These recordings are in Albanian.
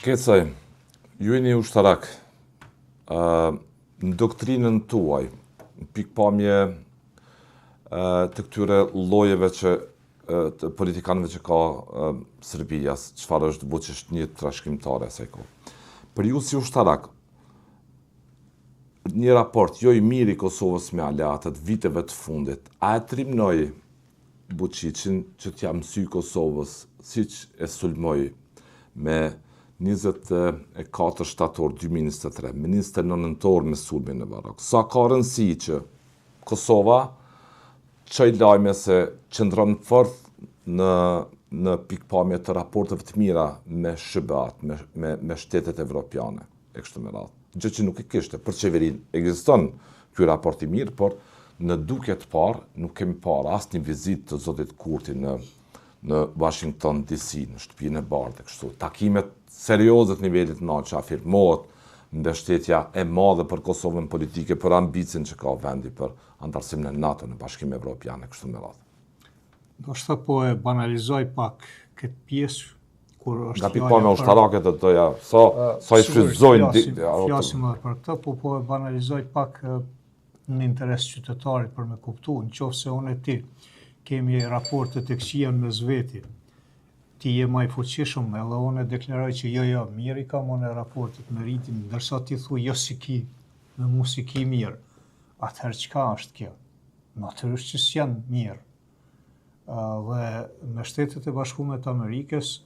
Kecaj, ju jeni ushtarak, në doktrinën tuaj, në pikpamje të këtyre llojeve të politikanëve që ka Serbia, çfarë është buqisht një trashëgimtare asaj kohë. Për ju si ushtarak, një raport jo i mirë i Kosovës me aleatët viteve të fundit, a e trimnoi Vučićin që t'ja mësy Kosovës, siç e sulmoi me 24 shtator 2023, me 29 nëntor me sulmin në Barak. Sa ka rëndësi që Kosova çoj lajme se qëndron fort në pikpamje të raporteve të mira me SHBA-t, me shtetet evropiane e kështu me radhë. Gjë që nuk e kishte për qeverinë. Ekziston ky raport i mirë, por në duke të parë nuk kemi parë asnjë vizitë të zotit Kurti në Washington DC, në shtëpinë e Bardhë, kështu. Takimet serioze të nivelit natë që afirmohet mbështetja e madhe për Kosovën politike, për ambicin që ka vendi për antarësim në NATO, në Bashkimin Evropian, kështu me radhë. Do shta po e banalizoj pak këtë pjesë, kur është nga pikpamja ushtarake të doja, sa i shfrytëzojnë... Flasim edhe për këtë, po e banalizoj pak në interes qytetarit për me kuptu, në qoftë se unë e ti kemi raportet e këqija me zveti, ti je ma i fuqishëm, edhe unë e deklaroj që jo, mirë i kam unë e raportet me rritin, ndërsa ti thu jo si ki, me mu si ki mirë, atëherë qka është kjo? Natyrisht që s'janë mirë. Dhe me Shtetet e Bashkuara të Amerikës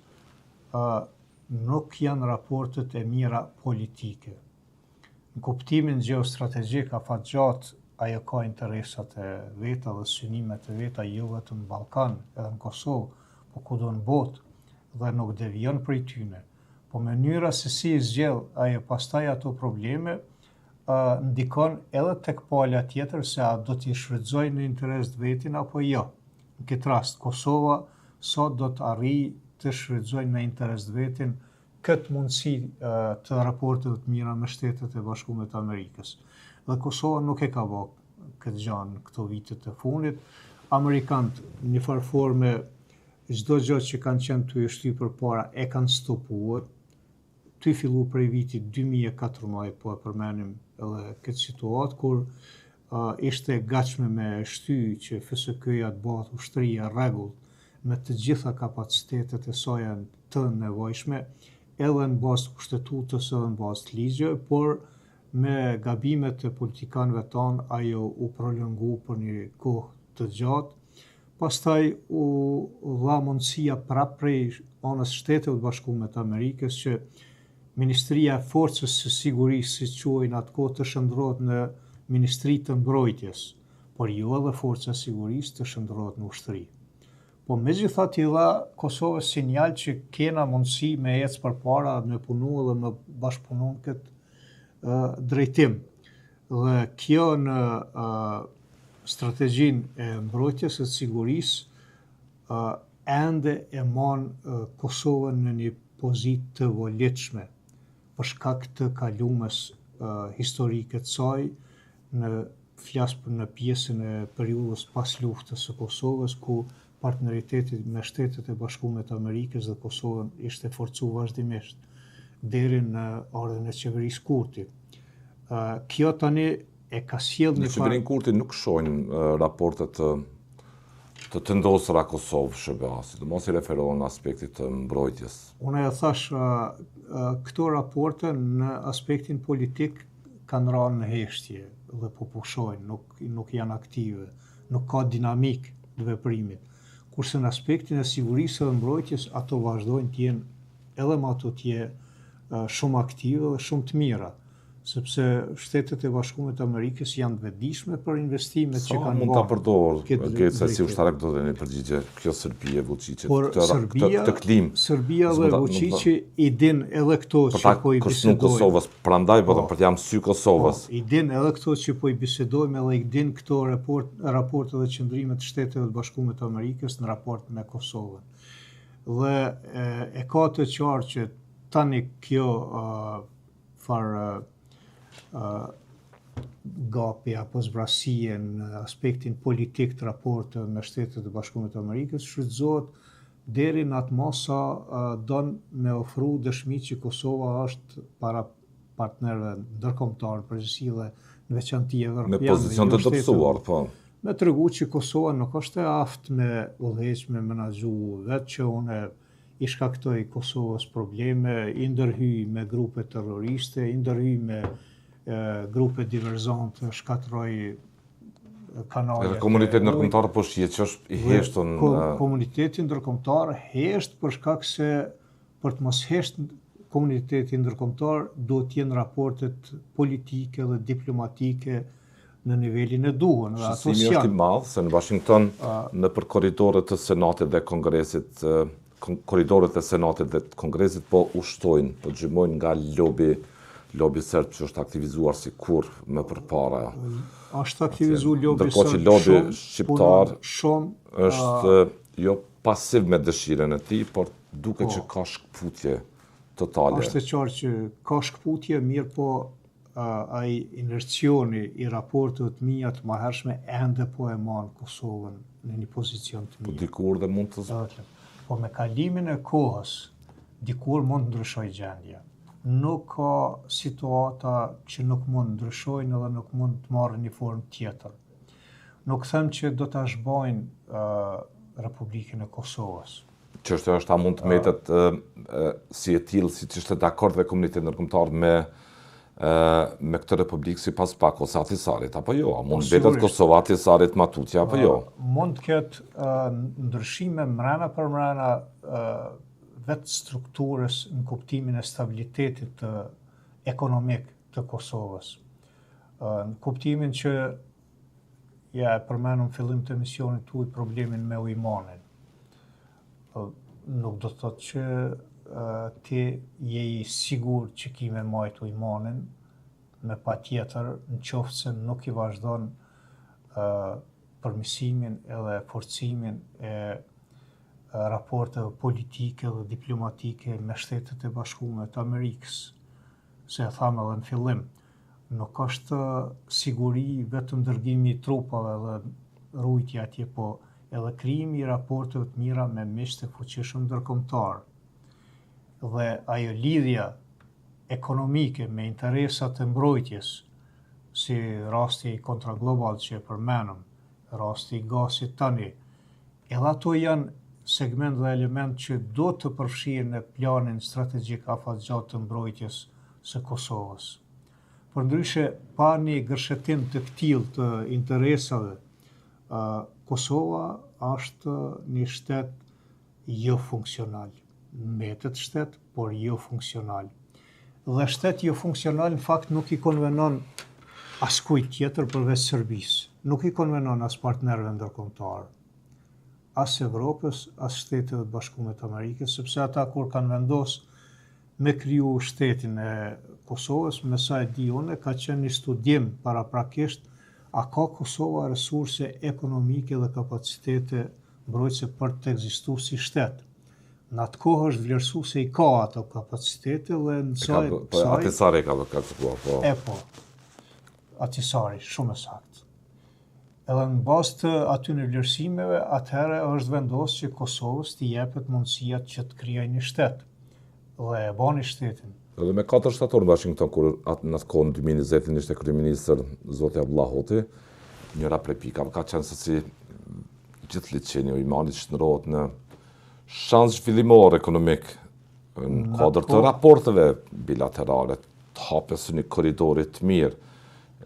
nuk janë raportet e mira politike. Në kuptimin geostrategjik afatgjatë, ajo ka interesat e veta dhe synimet e veta jo vetëm në Ballkan, edhe në Kosovë, po kudo në botë, dhe nuk devijon prej tyne. Po mënyra se si i zgjell ajo pastaj ato probleme, ndikon edhe tek palja tjetër se a do t'i shfrytëzojë në interes të vetin apo jo. Në këtë rast, Kosova sot do të arrijë të shfrytëzojë në interes të vetin këtë mundësi të raporteve të mira me Shtetet e Bashkuara të Amerikës. Dhe Kosova nuk e ka bërë këtë gjë në këto vitet e fundit. Amerikanët në një farë forme çdo gjë që kanë qenë të shty përpara e kanë stopuar. Ty fillu prej vitit 2014, po e përmenim edhe këtë situatë, kur ishte gatshme me shty që FSK-ja të bëhet ushtria rregull me të gjitha kapacitetet e saj të nevojshme, edhe në bazë të kushtetutës edhe në bazë të ligjeve, por me gabimet e politikanëve tanë ajo u prolongu për një kohë të gjatë. Pastaj u dha mundësia prapë prej anës Shteteve të Bashkuara të Amerikës që Ministria e Forcës së Sigurisë, si quajnë atë kohë, të shndrohet në Ministri të Mbrojtjes, por jo edhe Forca e Sigurisë të shndrohet në ushtri. Po megjithatë i dha Kosovës sinjal që kena mundësi me ecë përpara, me punu dhe me bashkëpunu në këtë drejtim. Dhe kjo në strategjinë e mbrojtjes e sigurisë ende e manë Kosovën në një pozitë të volitshme për shkak të kalumes historike të saj, flas në pjesën e periudhës pas luftës së Kosovës, ku partneriteti me Shtetet e Bashkuara të Amerikës dhe Kosovën ishte forcu vazhdimisht deri në ardhen e qeverisë Kurti. Kjo tani e ka sjellë në qeverinë Kurti nuk shohin raportet të ndosura Kosovë SHBA, sidomos i referohen në aspektit të mbrojtjes. Unë e thash, këto raporte në aspektin politik kanë rënë në heshtje dhe po pushojnë, nuk janë aktive, nuk ka dinamik në veprimit. Kurse në aspektin e sigurisë dhe mbrojtjes, ato vazhdojnë të jenë edhe më ato të jenë shumë aktive dhe shumë të mira, sepse Shtetet e Bashkuara të Amerikës janë të vetëdijshme për investimet që kanë bërë. Sa mund ta përdor Keca si ushtarak do të ne përgjigje kjo Serbia Vučićit këtë klim. Serbia dhe Vučići i din edhe këto që po i bisedojmë. Kosovës, prandaj po për t'ja mësy Kosovës. I din edhe këto që po i bisedojmë, edhe i din këto raporte dhe qëndrimet të Shteteve të Bashkuara të Amerikës në raport me Kosovën. Dhe e ka të qartë që tani kjo gapi apo zbrasie në aspektin politik të raporteve me Shtetet e Bashkuara të Amerikës shfrytëzohet deri në atë mos sa don me ofru dëshmi që Kosova është para partnerëve ndërkombëtar, përgjithësi dhe në veçanti evropianë. Me pozicion të dobësuar, po. Me tregu që Kosova nuk është e aftë me udhëheq me menaxhu, vetë që une i shkaktoj Kosovës probleme, i ndërhyj me grupe terroriste, i ndërhyj me grupe diverzante, shkatroj kanale. Edhe komuniteti ndërkombëtar po shihet që është i heshtun. Komuniteti ndërkombëtar hesht për shkak se për të mos hesht komuniteti ndërkombëtar duhet të jenë raportet politike dhe diplomatike në nivelin e duhur. Shqetësimi është i madh se në Washington nëpër korridoret të Senatit dhe Kongresit, korridoret e Senatit dhe Kongresit po ushtojnë, po xhymojnë nga lobi serb që është aktivizuar si kur më përpara. Është aktivizuar lobi serb. Ndërkohë që lobi shqiptar është jo pasiv me dëshirën e tij, por duket që ka shkputje totale. Është e qartë që ka shkputje, mirë po ai inercioni i raporteve të mia të mëhershme ende po e marr Kosovën në një pozicion të mirë. Po dikur dhe mund të Po me kalimin e kohës, dikur mund të ndryshojë gjendja. Nuk ka situata që nuk mund të ndryshojnë edhe nuk mund të marrë një formë tjetër. Nuk them që do ta zhbojnë Republikën e Kosovës. Çështja është a mund të metet si e tillë siç ishte dakord dhe komuniteti ndërkombëtar me këtë republikë sipas pak ose Ahtisarit apo jo? A mund mbetet Kosova, Ahtisarit, Matutja apo jo? Mund të ketë ndryshime mrena për mrena vetë strukturës në kuptimin e stabilitetit ekonomik të Kosovës. Në kuptimin që ja e përmenëm fillim të emisionit tuaj problemin me ujmanin. Nuk do të thotë që ti je i sigur që ki me majt ujmanin, me pa tjetër në qoftë se nuk i vazhdon përmirësimin edhe forcimin e raporteve politike dhe diplomatike me Shtetet e Bashkuara të Amerikës. Se e thamë edhe në fillim, nuk është siguri vetëm dërgimi i trupave dhe rujtja atje, po edhe krijimi i raporteve të mira me miqtë e fuqishëm ndërkombëtar. Dhe ajo lidhja ekonomike me interesat e mbrojtjes, si rasti kontraglobal që e përmenëm, rasti i gasit tani, edhe ato janë segment dhe element që do të përfshirë në planin strategjik afatgjatë të mbrojtjes së Kosovës. Përndryshe, pa një gërshetim të këtillë të interesave, Kosova është një shtet jo funksional. Mbetet shtet, por jo funksional. Dhe shtet jo funksional në fakt nuk i konvenon as kujt tjetër përveç Serbisë. Nuk i konvenon as partnerëve ndërkombëtar, as Evropës, as Shteteve të Bashkuara të Amerikës, sepse ata kur kanë vendos me kriju shtetin e Kosovës, me sa e di unë, ka qenë një studim paraprakisht a ka Kosova resurse ekonomike dhe kapacitete mbrojtëse për të ekzistuar si shtet. Në atë kohë është vlerësu se i ka ato kapacitete dhe në saj... Ahtisari ka vlerësuar, po. Po. Ahtisari, shumë e saktë. Edhe në bazë të atyre vlerësimeve, atëherë është vendosur që Kosovës t'i jepet mundësia që të krijojë një shtet dhe e bani shtetin. Edhe me 4 shtator në Washington, kur në atë kohë në 2020 ishte kryeministër zoti Abdullah Hoti, njëra prej pikave ka qenë se si gjithë liçeni i Ujmanit shndrohet në shans zhvillimor ekonomik në kuadër të raporteve bilaterale, të hapjes së një korridori të mirë.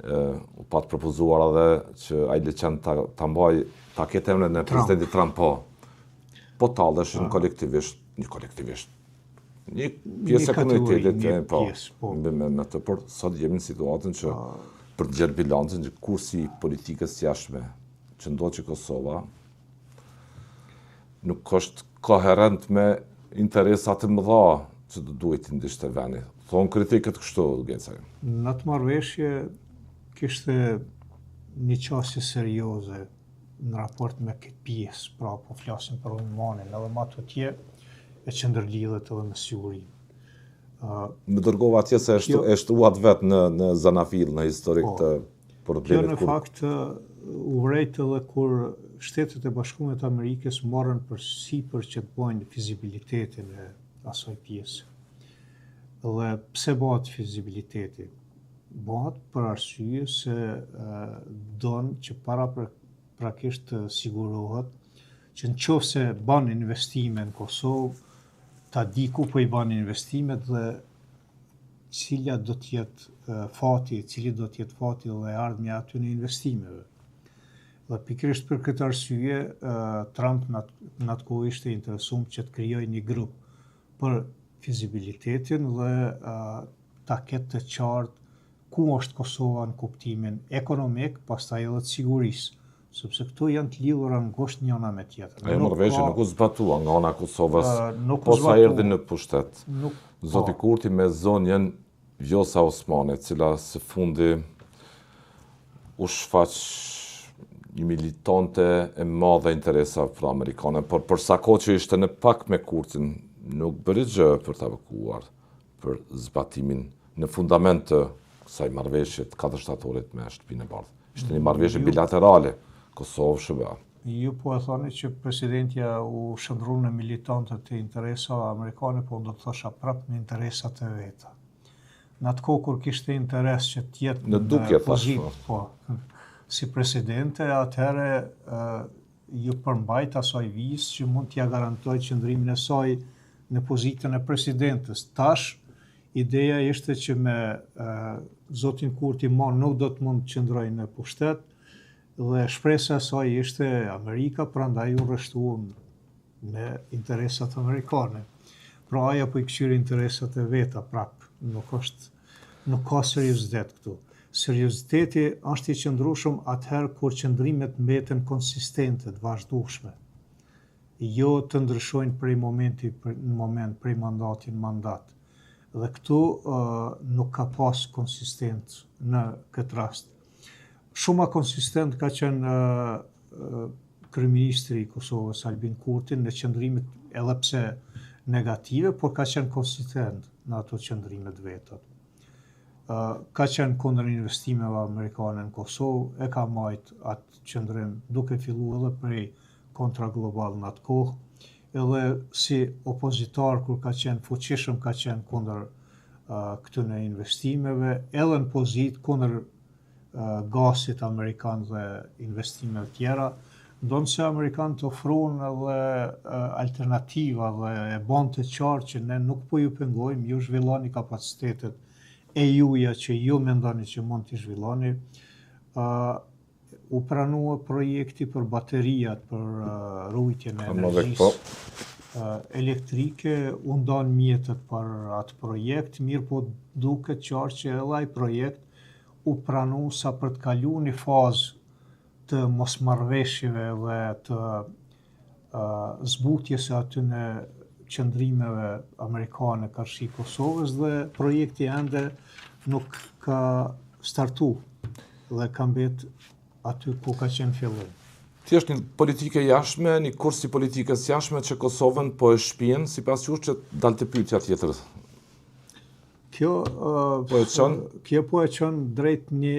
U pat propozuar edhe që ai liçen ta mbaj taketën në presidentit Trump, po talleshin kolektivisht, një pjesë e komunitetit, po, me të, por sot jemi në situatën që për të gjerë bilancin që kursi politikës jashtme që ndodh që Kosova nuk është koherent me interesat e mëdha që duhet të ndishte vendi. Thonë kritikët kështu, Gecaj. Në atë marrëveshje kishte një qasje serioze në raport me këtë pjesë, pra po flasim për Ujmanin, edhe më atje e qëndërlidhet edhe me sigurinë. Më dërgova atje se e shtuat vetë në Zanafil, në historik të problemit. Kjo në fakt u vrejt edhe kur Shtetet e Bashkuara të Amerikës morën përsipër që të bojnë fizibilitetin e asaj pjesë. Dhe pse bëhet fizibiliteti? Bëhet për arsye se donë që prakisht të sigurohet që në qoftë se bën investime në Kosovë, ta di ku po i bën investimet dhe cili do të jetë fati dhe ardhmja aty në investimeve. Dhe pikërisht për këtë arsye, Trump në atë kohë ishte interesuar që të krijojë një grup për fizibilitetin dhe ta ketë të qartë ku është Kosova në kuptimin ekonomik, pastaj edhe të sigurisë, sepse këto janë të lidhura ngushtë njëna me tjetrën. Ajo Norvegjia nuk u zbatua nga ana e Kosovës posa erdhi në pushtet. Zoti Kurti me zonjën Vjosa Osmani, cila së fundi u shfaq një militante e madhe interesa për amerikane, por për sa kohë që ishte në pak me Kurtin, nuk bëri gjë për të evakuar për zbatimin në fundament të kësaj marrëveshje të 4 shtatorit me Shtëpinë e Bardhë. Ishte një marrëveshje bilaterale Kosovë-SHBA. Ju po e thoni që presidentja u shndrru në militantët e interesave amerikane, po do të thosha prapë në interesat e veta. Në atë kohë kur kishte interes që të jetë në pozitë, po, si presidente, atëherë ju përmbajt asaj vizë që mund t'ja garantoj qëndrimin e saj në pozitën e presidentës. Tash, ideja ishte që me zotin Kurti nuk do të mund të qëndroj në pushtet, dhe shpresa e saj ishte Amerika, prandaj u rreshtuan me interesat amerikane. Pra ajo po i kqyr interesat e veta prapë, nuk ka seriozitet këtu. Serioziteti është i qëndrueshëm atëherë kur qëndrimet mbeten konsistente, të vazhdueshme. Jo të ndryshojnë prej momenti në moment, prej mandati në mandat. Dhe këtu nuk ka pas konsistencë në këtë rast. Shumë konsistent ka qenë kryeministri i Kosovës Albin Kurti në qëndrimet edhe pse negative, por ka qenë konsistent në ato qëndrimet vetat. Ka qenë kundër investimeve amerikane në Kosovë, e ka majt atë qëndrim duke filluar edhe prej kontra global në atë kohë, edhe si opozitar kur ka qenë fuqishëm ka qenë kundër këtyre investimeve, edhe në pozitë kundër gasit amerikan dhe investimeve tjera, ndonë se amerikanët ofruan edhe alternativa dhe e bën të qartë që ne nuk po ju pengojmë, ju zhvilloni kapacitetet e juja që ju mendoni që mund t'i zhvilloni. U pranua projekti për baterijat, për rujtjen e energjisë elektrike, u ndan mjetet për atë projekt, mirë po duket qartë që edhe ai projekt u pranu sa për të kalu një fazë të mosmarrveshjeve dhe të zbutjes së atyre qëndrimeve amerikane karshi Kosovës dhe projekti ende nuk ka startu dhe ka mbet aty ku ka qenë fillim. Thjesht një politike jashtme, një kursi politikës jashtme që Kosovën po e shpihen sipas jush që dalte pyetja tjetër. Kjo po e çon drejt një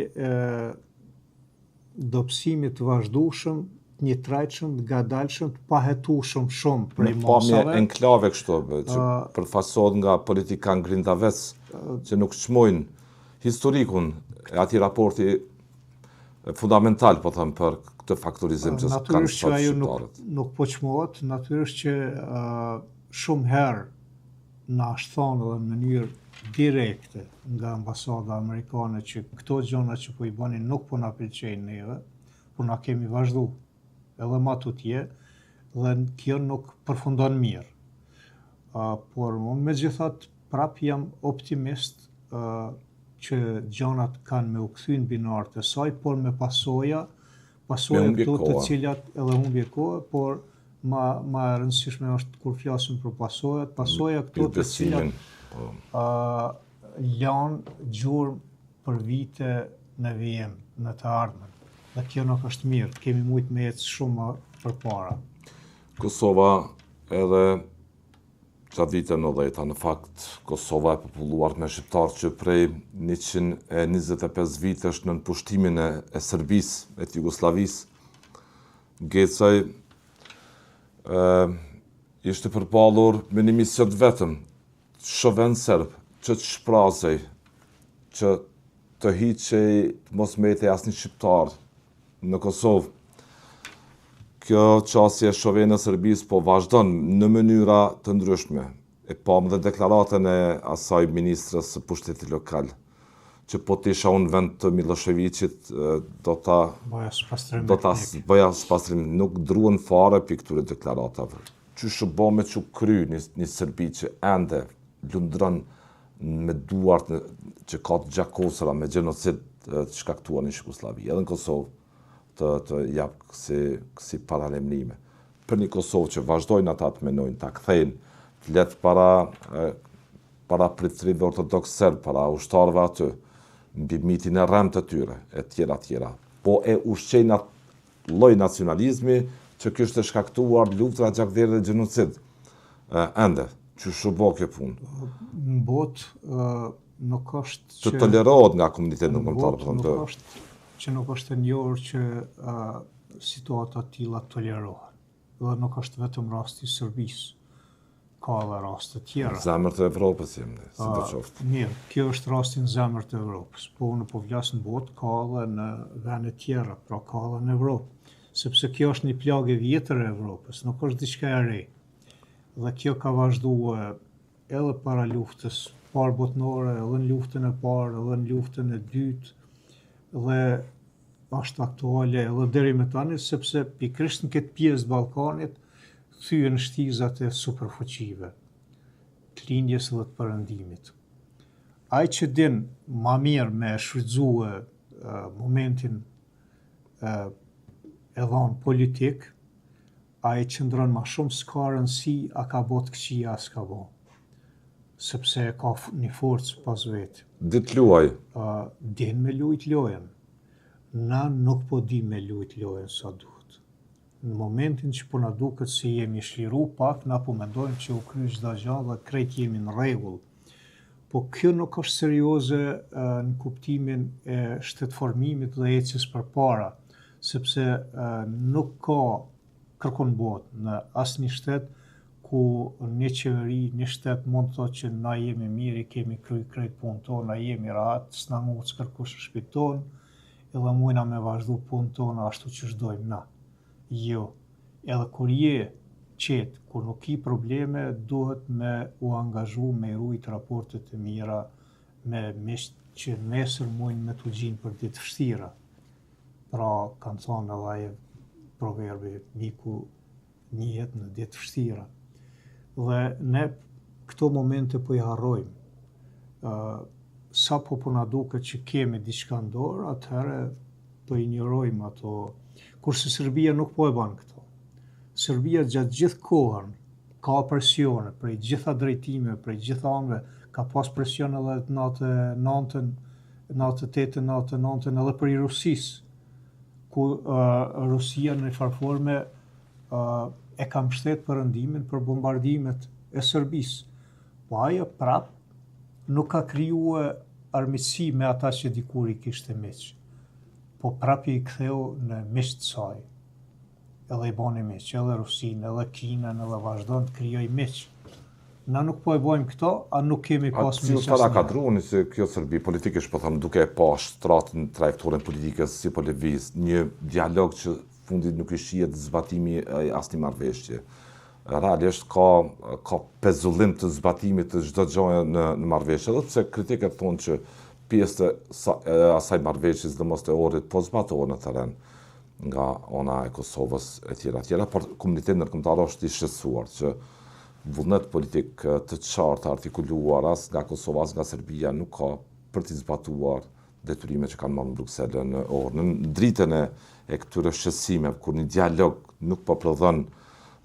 dobësimi të vazhdueshëm, një trajtshëm, ngadalshëm, të pahetueshëm shumë prej masave. Pamje enklave kështu, që përfasohet nga politikan grindavec, që nuk çmojnë historikun e atij raporti fundamental, po them, për këtë faktorizim që kanë sot shqiptarët. Nuk po çmohet, natyrisht që shumë herë na është thonë edhe në mënyrë direkte nga ambasada amerikane që këto gjëra që po i bënin nuk po na pëlqejnë neve, po na kemi vazhdu edhe ma tutje dhe kjo nuk përfundon mirë. Por unë megjithatë prap jam optimist që gjanat kanë me u kthy në binart e saj, por me pasoja këto të cilat edhe humbje kohë, por ma e rëndësishme është kur flasim për pasoja këto të cilat lanë gjurmë për vite në vijim, në të ardhmen. Dhe kjo nuk është mirë, kemi mujt me ecë shumë përpara. Kosova edhe gjatë viteve 90, në fakt Kosova e populluar me shqiptarë që prej 125 vitesh në pushtimin e Serbisë, e Jugosllavisë, Gecaj ishte përballur me një mision vetëm, shoven serb, që të shprazej, që të hiqej mos mbetej asnjë shqiptar në Kosovë. Kjo qasje e shovenë e Serbisë po vazhdon në mënyra të ndryshme. E pam dhe deklaratën e asaj ministrës së pushtetit lokal, që po të isha unë vend të Miloševićit, do ta bëja spastrim, nuk druan fare për këtyre deklaratave. Që shëbo me që kry një Serbi që ende lundron me duart që ka të gjakosëra me gjenocid të shkaktuar në Jugosllavi, edhe në Kosovë të jap kësi paralemrime. Për një Kosovë që vazhdojnë ata të menojnë, ta kthejnë, të letë para pritërive ortodoks serb, para ushtarëve aty, mbi mitin e rremë të tyre, e tjera. Po e ushqejnë atë lloj nacionalizmi që kështë shkaktuar luftra gjakdhere dhe gjenocid. Ende, që shëbo kjo punë. Në botë nuk është që... Të tolerohet nga komunitetin ndërkombëtar. Nuk është që nuk është e njohur që situata të tilla tolerohen. Dhe nuk është vetëm rasti i Serbisë. Ka edhe raste tjera. Zemër të Evropës jemi, si të qoftë. Mirë, kjo është rasti në zemër të Evropës, po unë po vlas në botë, ka edhe në vende tjera, pra ka edhe në Evropë. Sepse kjo është një plagë e vjetër e Evropës, nuk është diçka e re. Dhe kjo ka vazhduar edhe para luftës parë botnore, edhe në luftën e parë, edhe në luftën e dytë, dhe është aktuale edhe deri më tani, sepse pikërisht në këtë pjesë të Ballkanit thyen shtizat e superfuqive, të lindjes dhe të perëndimit. Ai që din ma mirë me shfrytëzue momentin e dhënë politik, ai qëndron ma shumë s'ka rëndësi a ka bot këqia a s'ka bo. Sepse ka një forcë pas vetë. Dit luaj. Din me lujt lojën. Na nuk po di me lujt lojën sa duhet. Në momentin që po na duket se jemi shliru pak, na po mendojmë që u kry çdo gjë dhe krejt jemi në rregull. Po kjo nuk është serioze në kuptimin e shtetformimit dhe ecjes përpara, sepse nuk ka kërkon botë në asnjë shtet ku një qeveri, një shtet mund të thotë që na jemi mirë, kemi kry krejt punën tonë, na jemi rahat, s'na nguc kërkush në shtëpinë tonë, edhe mujna me vazhdu punën tonë ashtu që ç'dojmë na. Jo, edhe kur je qetë, kur nuk ki probleme, duhet me u angazhu, me rujt raportet e mira, me miqt që nesër mujnë me t'u gjinë për ditë vështira. Pra, kanë thonë edhe aje proverbi, miku njihet në ditë vështira. Dhe ne këto momente po i harrojmë. Sa po na duket që kemi diçka në dorë, atëherë po injorojmë ato. Kurse Serbia nuk po e bën këto. Serbia gjatë gjithë kohën ka presione prej gjitha drejtimeve, prej gjitha anëve, ka pas presion edhe natë 8-9 edhe për i Rusisë, ku Rusia në farforme e ka mbështet perëndimin për bombardimet e Serbisë. Po ajo prap nuk ka krijuar armiqësi me ata që dikur i kishte miq. Po prap i ktheu në miq të saj. Edhe i bani miq, edhe Rusinë, edhe Kinën, edhe vazhdon të krijoj miq. Na nuk po e bojmë këto, a nuk kemi pas miq asnjë. Ata ka druni se kjo Serbi politikisht po them duke e pa shtratën trajektoren politikës si po lëviz, një dialog që fundit nuk i shihet zbatimi i asnjë marrëveshje. Realisht ka pezullim të zbatimit të çdo gjëje në marrëveshje, edhe pse kritikët thonë që pjesë e asaj marrëveshjes dhe mos të orit po zbatohen në terren nga ona e Kosovës e tjera, por komuniteti ndërkombëtar është i shqetësuar që vullnet politik të qartë artikuluar as nga Kosova as nga Serbia nuk ka për të zbatuar detyrimet që kanë marrë në Bruksel në orë. Në dritën e këtyre shqetësimeve, kur një dialog nuk po prodhon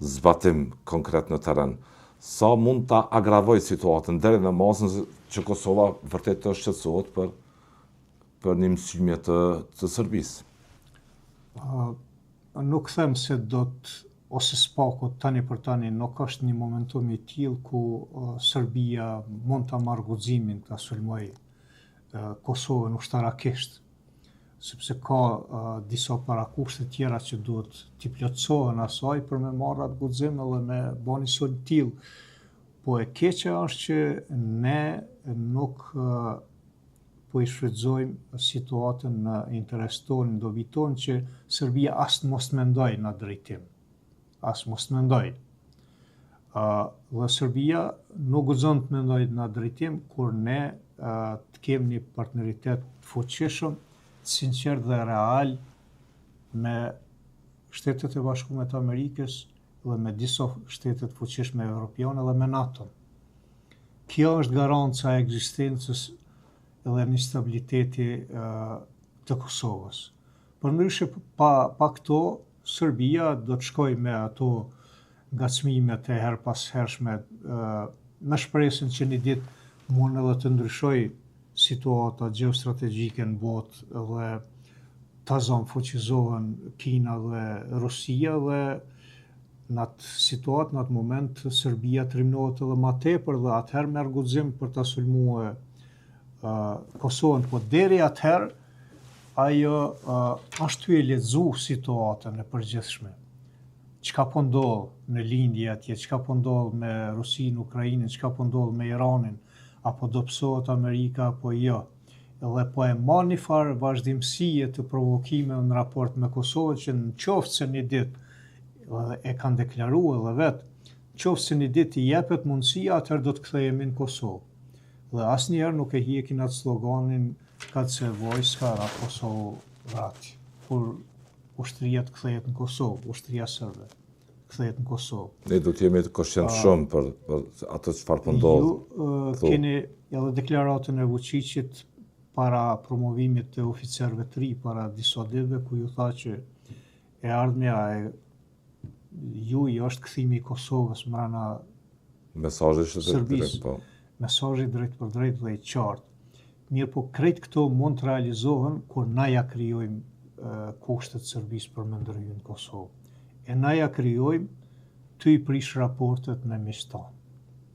zbatim konkret në terren, sa mund ta agravoj situatën deri në masën që Kosova vërtet të shqetësohet për një mësymje të Serbisë? Nuk them se do të ose s'pako tani për tani nuk është një momentum i tillë ku Serbia mund ta marrë guximin ta sulmoj Kosovën ushtarakisht, sepse ka disa parakushte tjera që duhet t'i plotësohen asaj për me marrë atë guxim edhe me bani sulm tillë. Po e keqja është që ne nuk po i shfrytëzojmë situatën në interes tonë, në dobi tonë që Serbia as mos mendoj në atë drejtim. As mos mendoj. Dhe Serbia nuk guxon të mendoj në atë drejtim kur ne të kemi një partneritet të fuqishëm, të sinqert dhe real me Shtetet e Bashkuara të Amerikës dhe me disa shtete të fuqishme evropiane dhe me NATO. Kjo është garanca e ekzistencës edhe një stabiliteti të Kosovës. Përndryshe pa këto, Serbia do të shkoj me ato ngacmimet e her pas hershme, me shpresën që një ditë mund edhe të ndryshoj situata gjeostrategjike në botë dhe ta fuqizohen Kina dhe Rusia dhe në atë situatë, në atë moment, Serbia të rrimnohet edhe ma tepër dhe atëherë merr guxim për ta sulmuar Kosovën, po deri atëherë ajo është ty e lexu situatën e përgjithshme. Çka po ndodh në lindje atje, çka po ndodh me Rusinë, Ukrainën, çka po ndodh me Iranin, apo do psohet Amerika apo jo. Edhe po e marr një farë vazhdimësie të provokimeve në raport me Kosovën që në qoftë se një ditë e kanë deklaruar edhe vetë, në qoftë se një ditë i jepet mundësia, atëherë do të kthehemi në Kosovë. Dhe asnjëherë nuk e hjekin atë sloganin kad se vojska a Kosovë vrati, kur ushtria të kthehet në Kosovë, ushtria serbe kthehet në Kosovë. Ne do të jemi të koshqentshëm për atë çfarë po ndodh. Ju keni edhe deklaratën e Vučićit para promovimit të oficerëve të ri para disa ditëve, ku ju tha që e ardhmja e juaj është kthimi i Kosovës mbrana mesazhi është drejt po. Mesazhi drejt për drejt dhe i qartë. Mirë, po krejt këto mund të realizohen kur na ja krijojmë kushtet Serbisë për me ndërhyrje në Kosovë. E na ja krijojmë ty i prish raportet me miqtan.